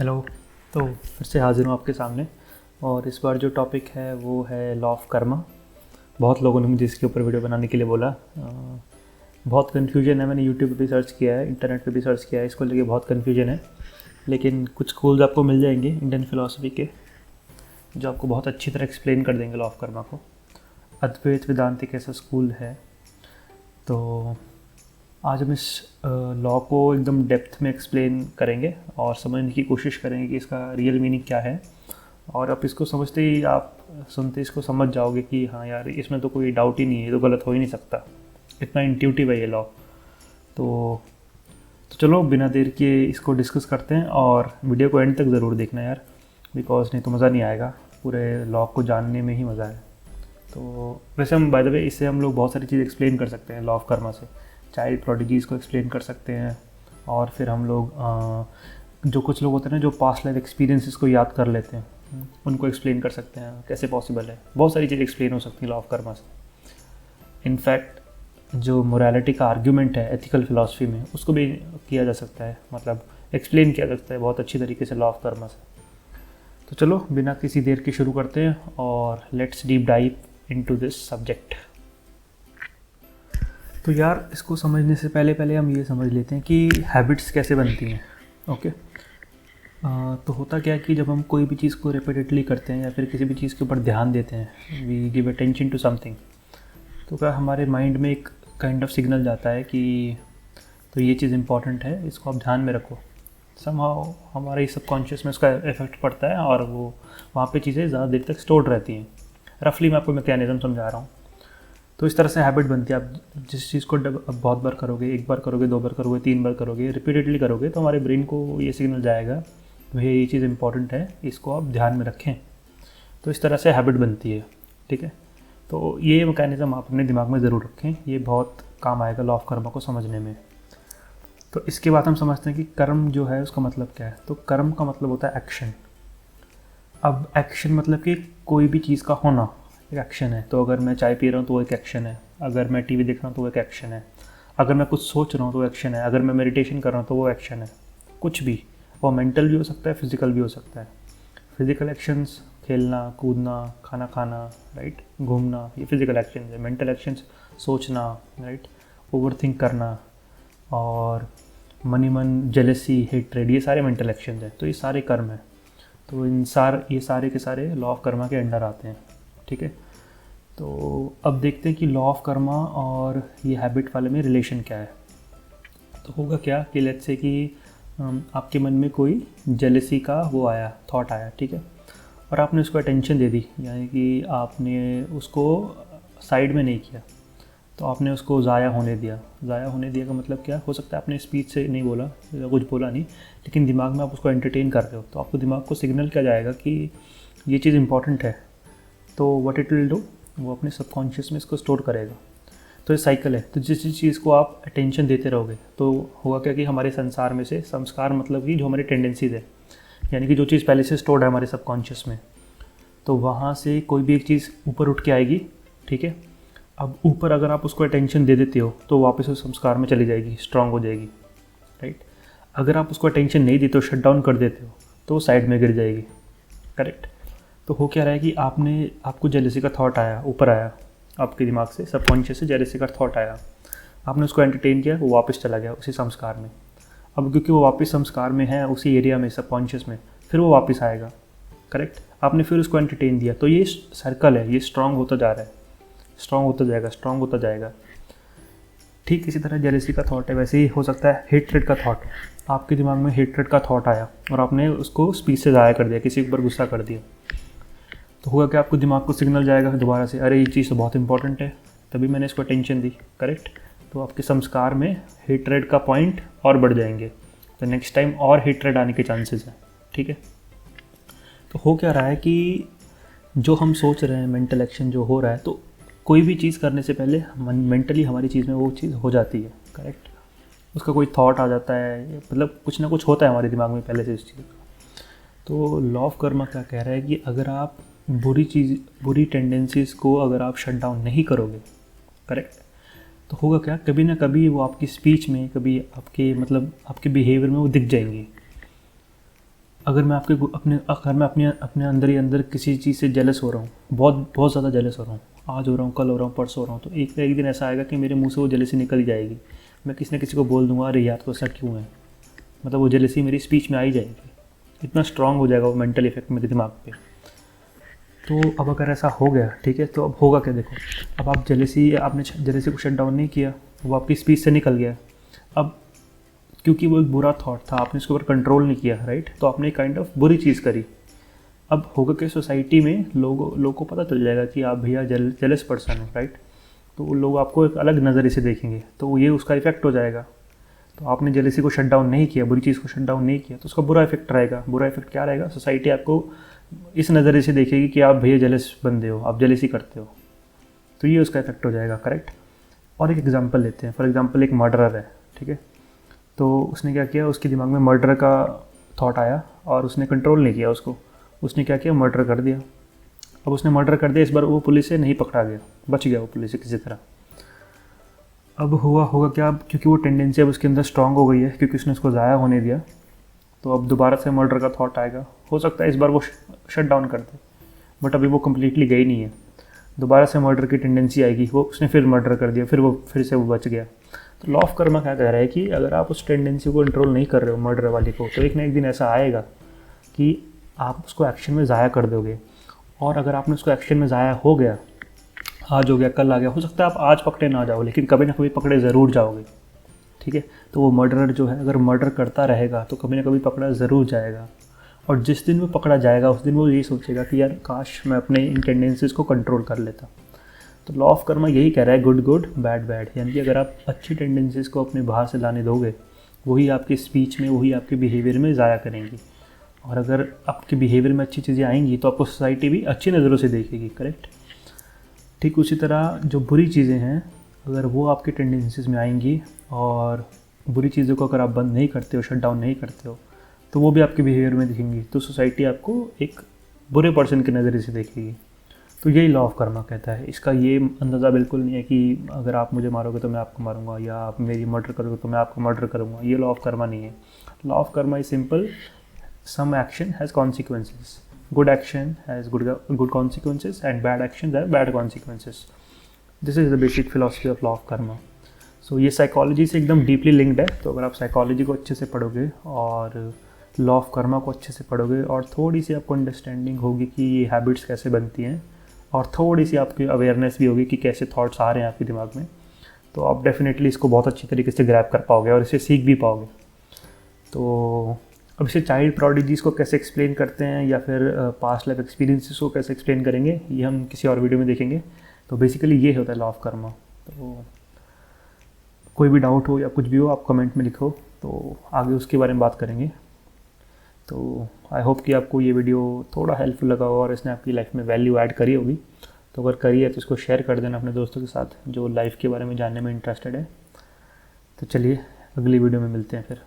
Hello. तो फिर से हाजिर हूँ आपके सामने और इस बार जो टॉपिक है वो है लॉ ऑफ कर्मा। बहुत लोगों ने मुझे इसके ऊपर वीडियो बनाने के लिए बोला। बहुत कन्फ्यूजन है। मैंने यूट्यूब पे भी सर्च किया है, इंटरनेट पे भी सर्च किया है, इसको लेके बहुत कन्फ्यूजन है। लेकिन कुछ स्कूल्स आपको मिल जाएंगे इंडियन फिलॉसफी के जो आपको बहुत अच्छी तरह एक्सप्लेन कर देंगे लॉ ऑफ कर्मा को। अद्वैत वेदांत एक ऐसा स्कूल है। तो आज हम इस लॉ को एकदम डेप्थ में एक्सप्लेन करेंगे और समझने की कोशिश करेंगे कि इसका रियल मीनिंग क्या है। और आप इसको समझते ही, आप सुनते इसको समझ जाओगे कि हाँ यार, इसमें तो कोई डाउट ही नहीं है, ये तो गलत हो ही नहीं सकता। इतना इंट्यूटिव है ये लॉ। तो चलो बिना देर के इसको डिस्कस करते हैं और वीडियो को एंड तक ज़रूर देखना यार, बिकॉज नहीं तो मज़ा नहीं आएगा। पूरे लॉ को जानने में ही मज़ा है। तो वैसे हम बाय द वे इससे हम लोग बहुत सारी चीज़ एक्सप्लेन कर सकते हैं लॉ ऑफ कर्मा से। चाइल्ड प्रोडिजीज़ को एक्सप्लेन कर सकते हैं और फिर हम लोग जो कुछ लोग होते हैं ना जो पास्ट लाइफ एक्सपीरियंसेस को याद कर लेते हैं, उनको एक्सप्लेन कर सकते हैं कैसे पॉसिबल है। बहुत सारी चीज़ एक्सप्लेन हो सकती है लॉ ऑफ कर्मा से। इनफैक्ट जो मोरालिटी का आर्ग्यूमेंट है एथिकल फिलॉसफी में, उसको भी किया जा सकता है, मतलब एक्सप्लेन किया जा सकता है बहुत अच्छी तरीके से लॉ ऑफ कर्मा से। तो चलो बिना किसी देर के शुरू करते हैं और let's deep dive into this subject. तो यार इसको समझने से पहले हम ये समझ लेते हैं कि हैबिट्स कैसे बनती हैं। ओके। तो होता क्या है कि जब हम कोई भी चीज़ को रिपीटेडली करते हैं या फिर किसी भी चीज़ के ऊपर ध्यान देते हैं, we give attention to something, तो क्या हमारे माइंड में एक काइंड ऑफ सिग्नल जाता है कि तो ये चीज़ इंपॉर्टेंट है, इसको आप ध्यान में रखो। समहाउ हमारे सबकॉन्शियस में उसका इफेक्ट पड़ता है और वो वहाँ पे चीज़ें ज़्यादा देर तक स्टोर्ड रहती हैं। रफली मैं आपको मैकेनिज्म समझा रहा हूँ। तो इस तरह से हैबिट बनती है। आप जिस चीज़ को बहुत बार करोगे, एक बार करोगे, दो बार करोगे, तीन बार करोगे, रिपीटेडली करोगे, तो हमारे ब्रेन को ये सिग्नल जाएगा भैया ये चीज़ इंपॉर्टेंट है, इसको आप ध्यान में रखें। तो इस तरह से हैबिट बनती है। ठीक है। तो ये मैकेनिज़्म आप अपने दिमाग में ज़रूर रखें, ये बहुत काम आएगा लॉ ऑफ कर्मा को समझने में। तो इसके बाद हम समझते हैं कि कर्म जो है उसका मतलब क्या है। तो कर्म का मतलब होता है एक्शन। अब एक्शन मतलब कि कोई भी चीज़ का होना एक एक्शन है। तो अगर मैं चाय पी रहा हूँ तो वो एक एक्शन है, अगर मैं टीवी देख रहा हूँ तो वो एक एक्शन है, अगर मैं कुछ सोच रहा हूँ तो वो एक्शन है, अगर मैं मेडिटेशन कर रहा हूँ तो वो एक्शन है। कुछ भी, वो मेंटल भी हो सकता है, फिजिकल भी हो सकता है। फिजिकल एक्शंस खेलना, कूदना, खाना खाना, राइट, घूमना, ये फिजिकल एक्शन है। मेंटल एक्शंस सोचना, राइट, ओवर थिंक करना, और मनी मन, जेलसी, हेट्रेड, ये सारे मेंटल एक्शंस हैं। तो ये सारे कर्म हैं। तो ये सारे के सारे लॉ ऑफ कर्मा के अंडर आते हैं। ठीक है। तो अब देखते हैं कि लॉ ऑफ कर्मा और ये हैबिट वाले में रिलेशन क्या है। तो होगा क्या कि लेट्स से कि आपके मन में कोई जेलसी का वो आया, थॉट आया, ठीक है, और आपने उसको अटेंशन दे दी, यानी कि आपने उसको साइड में नहीं किया, तो आपने उसको ज़ाया होने दिया। ज़ाया होने दिया का मतलब क्या हो सकता है, आपने स्पीच से नहीं बोला या कुछ बोला नहीं, लेकिन दिमाग में आप उसको एंटरटेन कर रहे हो, तो आपको दिमाग को सिग्नल क्या जाएगा कि ये चीज़ इंपॉर्टेंट है। तो व्हाट इट विल डू, वो अपने सबकॉन्शियस में इसको स्टोर करेगा। तो ये साइकिल है। तो जिस चीज़ को आप अटेंशन देते रहोगे तो होगा क्या कि हमारे संसार में से, संस्कार मतलब कि जो हमारी टेंडेंसीज है, यानी कि जो चीज़ पहले से स्टोर्ड है हमारे सबकॉन्शियस में, तो वहाँ से कोई भी एक चीज़ ऊपर उठ के आएगी। ठीक है। अब ऊपर अगर आप उसको अटेंशन दे देते हो तो वापस उस संस्कार में चली जाएगी, स्ट्रांग हो जाएगी, राइट। अगर आप उसको अटेंशन नहीं देते हो, शट डाउन कर देते हो, तो वो साइड में गिर जाएगी, करेक्ट। तो हो क्या रहा है कि आपको जेलसी का थॉट आया, ऊपर आया आपके दिमाग से, सबकॉन्शियस से जेलसी का थॉट आया, आपने उसको एंटरटेन किया, वो वापस चला गया उसी संस्कार में। अब क्योंकि वो वापस संस्कार में है, उसी एरिया में, सबकॉन्शियस में, फिर वो वापस आएगा, करेक्ट। आपने फिर उसको एंटरटेन दिया, तो ये सर्कल है, ये स्ट्रांग होता जा रहा है, स्ट्रांग होता जाएगा, स्ट्रांग होता जाएगा। ठीक इसी तरह जेलसी का थॉट है, वैसे ही हो सकता है हेट्रेड का थॉट। आपके दिमाग में हेट्रेड का थॉट आया और आपने उसको स्पीच से ज़ाया कर दिया, किसी के ऊपर गुस्सा कर दिया, तो हुआ कि आपको दिमाग को सिग्नल जाएगा दोबारा से, अरे ये चीज़ तो बहुत इंपॉर्टेंट है, तभी मैंने इसको अटेंशन दी, करेक्ट। तो आपके संस्कार में हेट्रेड का पॉइंट और बढ़ जाएंगे, तो नेक्स्ट टाइम और हेट्रेड आने के चांसेस हैं। ठीक है। तो हो क्या रहा है कि जो हम सोच रहे हैं, मेंटल एक्शन जो हो रहा है, तो कोई भी चीज़ करने से पहले मेंटली हमारी चीज़ में वो चीज़ हो जाती है, करेक्ट। उसका कोई थॉट आ जाता है, मतलब कुछ ना कुछ होता है हमारे दिमाग में पहले से इस चीज़ का। तो लॉ ऑफ कर्मा क्या कह रहा है कि अगर आप बुरी टेंडेंसीज़ को अगर आप शट डाउन नहीं करोगे, करेक्ट, तो होगा क्या, कभी ना कभी वो आपकी स्पीच में, कभी आपके बिहेवियर में वो दिख जाएंगी। अगर मैं अपने अंदर ही अंदर किसी चीज़ से जेलस हो रहा हूँ, बहुत बहुत ज़्यादा जेलस हो रहा हूँ, आज हो रहा हूँ, कल हो रहा हूँ, परसों हो रहा हूँ, तो एक दिन ऐसा आएगा कि मेरे मुंह से वो जेलसी निकल ही जाएगी। मैं किसी न किसी को बोल दूंगा, अरे यार तो ऐसा क्यों है, मतलब वो जेलसी मेरी स्पीच में आ ही जाएगी। इतना स्ट्रांग हो जाएगा वो मेंटल इफेक्ट मेरे दिमाग पे। तो अब अगर ऐसा हो गया, ठीक है, तो अब होगा क्या, देखो, अब आपने जेलसी को शट डाउन नहीं किया, वो आपकी स्पीच से निकल गया। अब क्योंकि वो एक बुरा थॉट था, आपने उसके ऊपर कंट्रोल नहीं किया, राइट, तो आपने काइंड ऑफ बुरी चीज़ करी। अब होगा कि सोसाइटी में लोगों को पता चल जाएगा कि आप भैया जेलस पर्सन हो, राइट, तो लोग आपको एक अलग नज़रिए से देखेंगे, तो ये उसका इफेक्ट हो जाएगा। तो आपने जेलसी को शट डाउन नहीं किया, बुरी चीज़ को शट डाउन नहीं किया, तो उसका बुरा इफेक्ट रहेगा। बुरा इफेक्ट क्या रहेगा, सोसाइटी आपको इस नज़रिए से देखेगी कि आप भैया जेलस बंदे हो, आप जेलसी करते हो, तो ये उसका इफेक्ट हो जाएगा, करेक्ट। और एक एग्जांपल लेते हैं, फॉर एग्जांपल एक मर्डरर है, ठीक है, तो उसने क्या किया, उसके दिमाग में मर्डर का थॉट आया और उसने कंट्रोल नहीं किया उसको, उसने क्या किया, मर्डर कर दिया। अब उसने मर्डर कर दिया, इस बार वो पुलिस से नहीं पकड़ा गया, बच गया वो पुलिस से किसी तरह। अब होगा क्या, अब क्योंकि वो टेंडेंसी अब उसके अंदर स्ट्रांग हो गई है, क्योंकि उसने उसको ज़ाया होने दिया, तो अब दोबारा से मर्डर का थॉट आएगा। हो सकता है इस बार वो शट डाउन कर दे, बट अभी वो कम्प्लीटली गई नहीं है, दोबारा से मर्डर की टेंडेंसी आएगी, वो उसने फिर मर्डर कर दिया, फिर से वो बच गया। तो लॉ ऑफ कर्मा क्या कह रहा है कि अगर आप उस टेंडेंसी को कंट्रोल नहीं कर रहे हो, मर्डर वाली को, तो एक ना एक दिन ऐसा आएगा कि आप उसको एक्शन में ज़ाया कर दोगे। और अगर आपने उसको एक्शन में ज़ाया हो गया, आज हो गया, कल आ गया, हो सकता है आप आज पकड़े ना जाओ, लेकिन कभी ना कभी पकड़े ज़रूर जाओगे, ठीक है। तो वो मर्डरर जो है, अगर मर्डर करता रहेगा तो कभी ना कभी पकड़ा ज़रूर जाएगा। और जिस दिन वो पकड़ा जाएगा, उस दिन वो यही सोचेगा कि यार काश मैं अपने इन टेंडेंसीज़ को कंट्रोल कर लेता। तो लॉ ऑफ कर्मा यही कह रहा है, गुड गुड बैड बैड, यानी कि अगर आप अच्छी टेंडेंसीज़ को अपने बाहर से लाने दोगे, वही आपकी स्पीच में, वही आपके बिहेवियर में ज़ाया करेंगी। और अगर आपके बिहेवियर में अच्छी चीज़ें आएंगी तो आपको सोसाइटी भी अच्छी नज़रों से देखेगी, करेक्ट। ठीक उसी तरह जो बुरी चीज़ें हैं, अगर वो आपकी टेंडेंसीज़ में आएंगी और बुरी चीज़ों को अगर आप बंद नहीं करते हो, शट डाउन नहीं करते हो, तो वो भी आपके बिहेवियर में दिखेंगी, तो सोसाइटी आपको एक बुरे पर्सन के नज़रिए से देखेगी। तो यही लॉ ऑफ कर्मा कहता है। इसका ये अंदाज़ा बिल्कुल नहीं है कि अगर आप मुझे मारोगे तो मैं आपको मारूंगा, या आप मेरी मर्डर करोगे तो मैं आपको मर्डर करूंगा, ये लॉ ऑफ कर्मा नहीं है। Law of Karma is simple, some action has consequences, good action has good consequences and bad actions have bad consequences. This is the basic philosophy of law of karma. So ये psychology से एकदम deeply linked है, तो अगर आप psychology को अच्छे से पढ़ोगे और लॉ ऑफ कर्मा को अच्छे से पढ़ोगे और थोड़ी सी आपको अंडरस्टैंडिंग होगी कि ये हैबिट्स कैसे बनती हैं, और थोड़ी सी आपकी अवेयरनेस भी होगी कि कैसे थॉट्स आ रहे हैं आपके दिमाग में, तो आप डेफिनेटली इसको बहुत अच्छी तरीके से ग्रैब कर पाओगे और इसे सीख भी पाओगे। तो अब इसे चाइल्ड प्रोडिजीज़ को कैसे एक्सप्लेन करते हैं, या फिर पास्ट लाइफ एक्सपीरियंसेस को कैसे एक्सप्लेन करेंगे, ये हम किसी और वीडियो में देखेंगे। तो बेसिकली ये होता है लॉ ऑफ कर्मा। तो कोई भी डाउट हो या कुछ भी हो, आप कमेंट में लिखो, तो आगे उसके बारे में बात करेंगे। तो आई होप कि आपको ये वीडियो थोड़ा हेल्पफुल लगा होगा और इसने आपकी लाइफ में वैल्यू ऐड करी होगी। तो अगर करी है तो इसको शेयर कर देना अपने दोस्तों के साथ जो लाइफ के बारे में जानने में इंटरेस्टेड है। तो चलिए अगली वीडियो में मिलते हैं फिर।